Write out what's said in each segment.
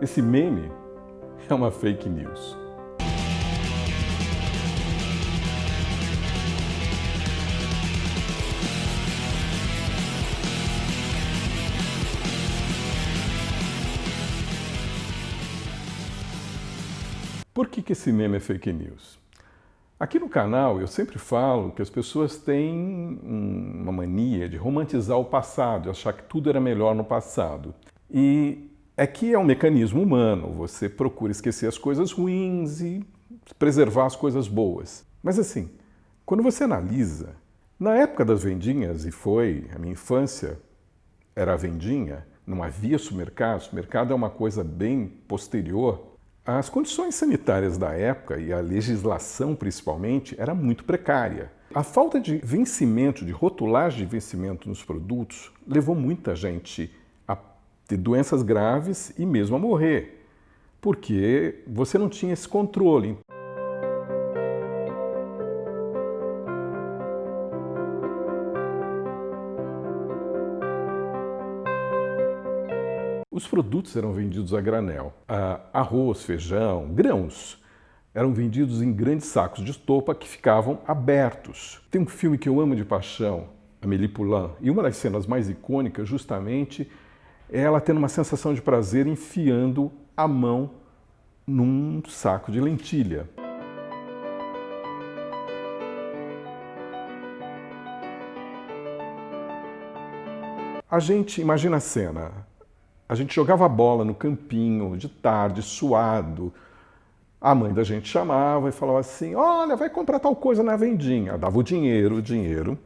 Esse meme é uma fake news. Por que esse meme é fake news? Aqui no canal eu sempre falo que as pessoas têm uma mania de romantizar o passado, de achar que tudo era melhor no passado. E é que é um mecanismo humano, você procura esquecer as coisas ruins e preservar as coisas boas. Mas assim, quando você analisa, na época das vendinhas, e foi a minha infância, era a vendinha, não havia supermercado, supermercado é uma coisa bem posterior. As condições sanitárias da época, e a legislação principalmente, era muito precária. A falta de vencimento, de rotulagem de vencimento nos produtos, levou muita gente a ter doenças graves e mesmo a morrer, porque você não tinha esse controle. Os produtos eram vendidos a granel. Arroz, feijão, grãos eram vendidos em grandes sacos de estopa que ficavam abertos. Tem um filme que eu amo de paixão, Amélie Poulain, e uma das cenas mais icônicas justamente é ela tendo uma sensação de prazer enfiando a mão num saco de lentilha. A gente imagina a cena. A gente jogava bola no campinho, de tarde, suado. A mãe da gente chamava e falava assim, olha, vai comprar tal coisa na vendinha. Dava o dinheiro.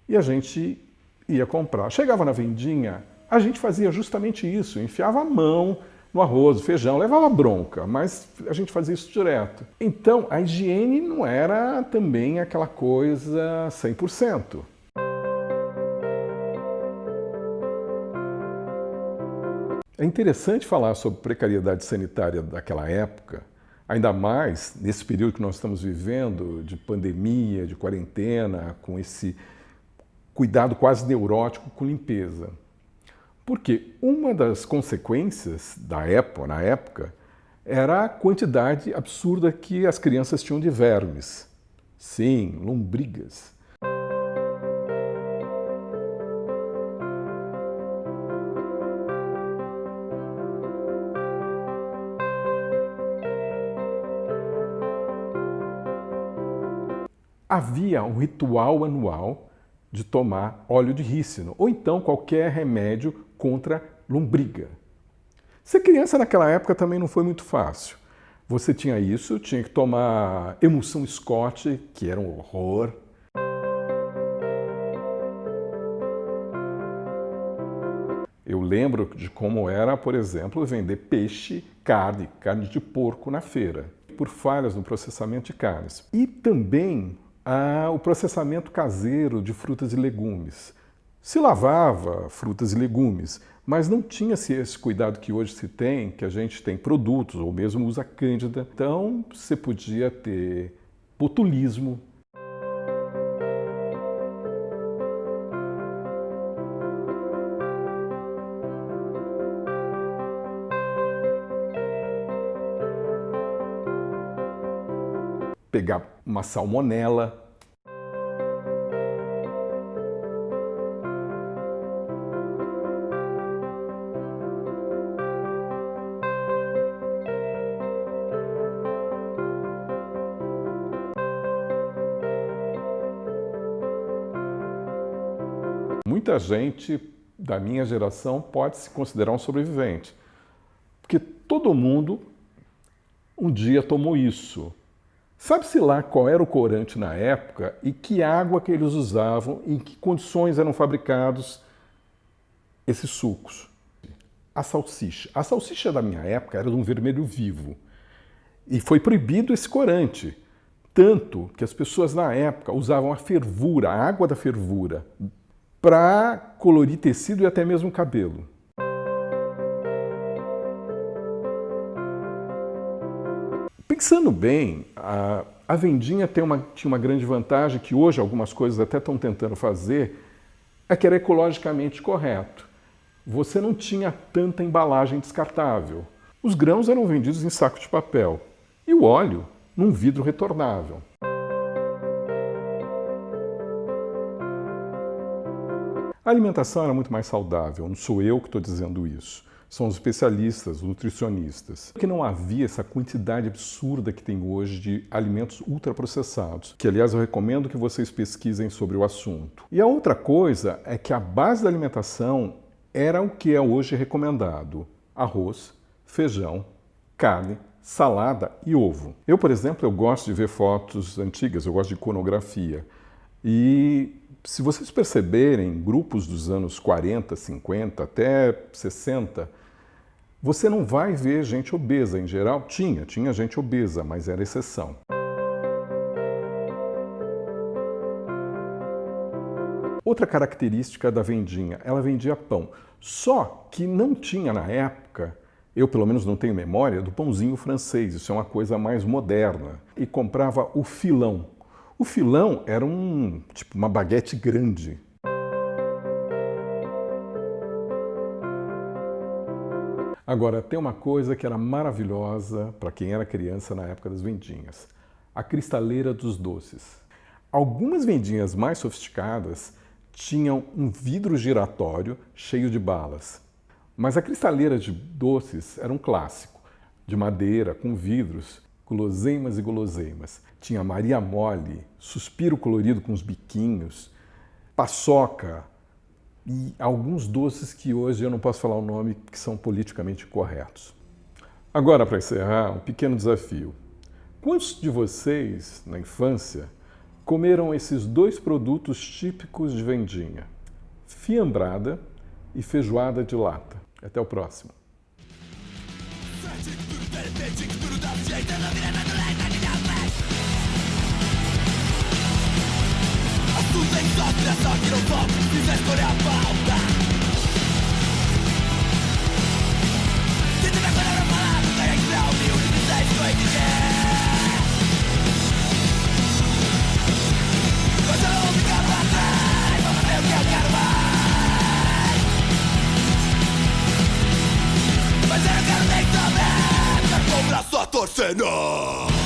E a gente ia comprar. Chegava na vendinha, a gente fazia justamente isso. Enfiava a mão no arroz, no feijão, levava bronca, mas a gente fazia isso direto. Então, a higiene não era também aquela coisa 100%. É interessante falar sobre precariedade sanitária daquela época, ainda mais nesse período que nós estamos vivendo, de pandemia, de quarentena, com esse cuidado quase neurótico com limpeza. Porque uma das consequências na época, era a quantidade absurda que as crianças tinham de vermes. Sim, lombrigas. Havia um ritual anual de tomar óleo de rícino, ou então qualquer remédio contra lombriga. Ser criança naquela época também não foi muito fácil. Você tinha isso, tinha que tomar emulsão Scott, que era um horror. Eu lembro de como era, por exemplo, vender peixe, carne de porco na feira, por falhas no processamento de carnes. E também o processamento caseiro de frutas e legumes. Se lavava frutas e legumes, mas não tinha-se esse cuidado que hoje se tem, que a gente tem produtos, ou mesmo usa cândida. Então, você podia ter botulismo. Pegar uma salmonela. Muita gente da minha geração pode se considerar um sobrevivente, porque todo mundo um dia tomou isso. Sabe-se lá qual era o corante na época e que água que eles usavam e em que condições eram fabricados esses sucos. A salsicha. A salsicha da minha época era de um vermelho vivo e foi proibido esse corante. Tanto que as pessoas na época usavam a fervura, a água da fervura, para colorir tecido e até mesmo cabelo. Pensando bem, a vendinha tinha uma grande vantagem que hoje algumas coisas até estão tentando fazer, é que era ecologicamente correto. você não tinha tanta embalagem descartável. Os grãos eram vendidos em saco de papel e o óleo num vidro retornável. A alimentação era muito mais saudável, não sou eu que estou dizendo isso. São os especialistas, os nutricionistas. Que não havia essa quantidade absurda que tem hoje de alimentos ultraprocessados, que aliás eu recomendo que vocês pesquisem sobre o assunto. E a outra coisa é que a base da alimentação era o que é hoje recomendado: arroz, feijão, carne, salada e ovo. Eu, por exemplo, eu gosto de ver fotos antigas, eu gosto de iconografia. E se vocês perceberem, grupos dos anos 40, 50 até 60, você não vai ver gente obesa. Em geral, tinha gente obesa, mas era exceção. Outra característica da vendinha, ela vendia pão. Só que não tinha na época, eu pelo menos não tenho memória, do pãozinho francês. Isso é uma coisa mais moderna. E comprava o filão. O filão era tipo uma baguete grande. Agora, tem uma coisa que era maravilhosa para quem era criança na época das vendinhas: a cristaleira dos doces. Algumas vendinhas mais sofisticadas tinham um vidro giratório cheio de balas. Mas a cristaleira de doces era um clássico, de madeira, com vidros, guloseimas e guloseimas. Tinha Maria Mole, suspiro colorido com os biquinhos, paçoca e alguns doces que hoje eu não posso falar o nome, que são politicamente corretos. Agora, para encerrar, um pequeno desafio. Quantos de vocês, na infância, comeram esses dois produtos típicos de vendinha: fiambrada e feijoada de lata? Até o próximo. Mas eu não quero nem saber, meu braço a torcer, não.